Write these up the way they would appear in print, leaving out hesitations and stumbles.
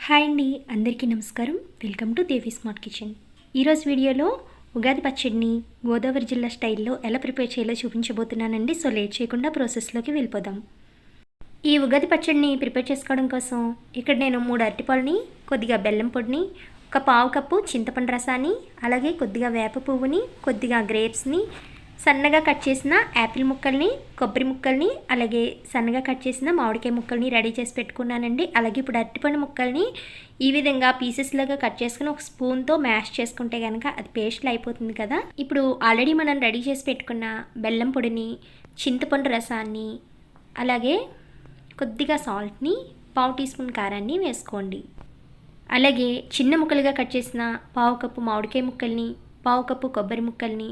Hi అండి, అందరికీ నమస్కారం. Welcome to Devi smart kitchen. ఈరోజు వీడియోలో ఉగాది పచ్చడిని గోదావరి జిల్లా స్టైల్లో ఎలా ప్రిపేర్ చేయాలో చూపించబోతున్నానండి. సో లేట్ చేయకుండా ప్రాసెస్లోకి వెళ్ళిపోదాం. ఈ ఉగాది పచ్చడిని ప్రిపేర్ చేసుకోవడం కోసం ఇక్కడ నేను 3 అరటిపళ్ళని, కొద్దిగా బెల్లం పొడిని, ఒక పావు కప్పు చింతపండు రసాన్ని, అలాగే కొద్దిగా వేప పువ్వుని, కొద్దిగా గ్రేప్స్ని, సన్నగా కట్ చేసిన యాపిల్ ముక్కల్ని, కొబ్బరి ముక్కల్ని, అలాగే సన్నగా కట్ చేసిన మామిడికాయ ముక్కల్ని రెడీ చేసి పెట్టుకున్నానండి. అలాగే ఇప్పుడు అరటిపండు ముక్కల్ని ఈ విధంగా పీసెస్ లాగా కట్ చేసుకుని ఒక స్పూన్తో మ్యాష్ చేసుకుంటే కనుక అది పేస్ట్లో అయిపోతుంది కదా. ఇప్పుడు ఆల్రెడీ మనం రెడీ చేసి పెట్టుకున్న బెల్లం పొడిని, చింతపండు రసాన్ని, అలాగే కొద్దిగా సాల్ట్ని, పావు టీ స్పూన్ కారాన్ని వేసుకోండి. అలాగే చిన్న ముక్కలుగా కట్ చేసిన పావు కప్పు మామిడికాయ ముక్కల్ని, పావు కప్పు కొబ్బరి ముక్కల్ని,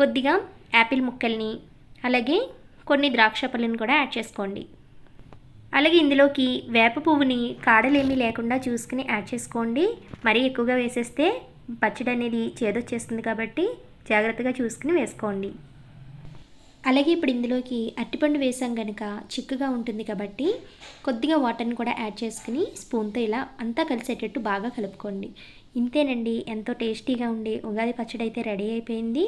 కొద్దిగా యాపిల్ ముక్కల్ని, అలాగే కొన్ని ద్రాక్ష పళ్ళని కూడా యాడ్ చేసుకోండి. అలాగే ఇందులోకి వేప పువ్వుని కాడలేమీ లేకుండా చూసుకుని యాడ్ చేసుకోండి. మరీ ఎక్కువగా వేసేస్తే పచ్చడి అనేది చేదొచ్చేస్తుంది కాబట్టి జాగ్రత్తగా చూసుకుని వేసుకోండి. అలాగే ఇప్పుడు ఇందులోకి అరటిపండు వేసాం కనుక చిక్కగా ఉంటుంది కాబట్టి కొద్దిగా వాటర్ని కూడా యాడ్ చేసుకుని స్పూన్తో ఇలా అంతా కలిసేటట్టు బాగా కలుపుకోండి. ఇంతేనండి, ఎంతో టేస్టీగా ఉండే ఉగాది పచ్చడి అయితే రెడీ అయిపోయింది.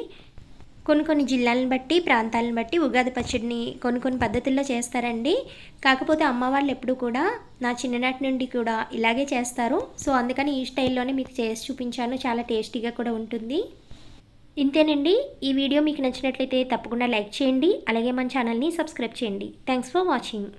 కొన్ని జిల్లాలను బట్టి, ప్రాంతాలను బట్టి ఉగాది పచ్చడిని కొన్ని పద్ధతుల్లో చేస్తారండి. కాకపోతే అమ్మ వాళ్ళు ఎప్పుడు కూడా నా చిన్ననాటి నుండి కూడా ఇలాగే చేస్తారు. సో అందుకని ఈ స్టైల్లోనే మీకు చేసి చూపించాను. చాలా టేస్టీగా కూడా ఉంటుంది. ఇంతేనండి, ఈ వీడియో మీకు నచ్చినట్లయితే తప్పకుండా లైక్ చేయండి. అలాగే మన ఛానల్ని సబ్స్క్రైబ్ చేయండి. Thanks for watching.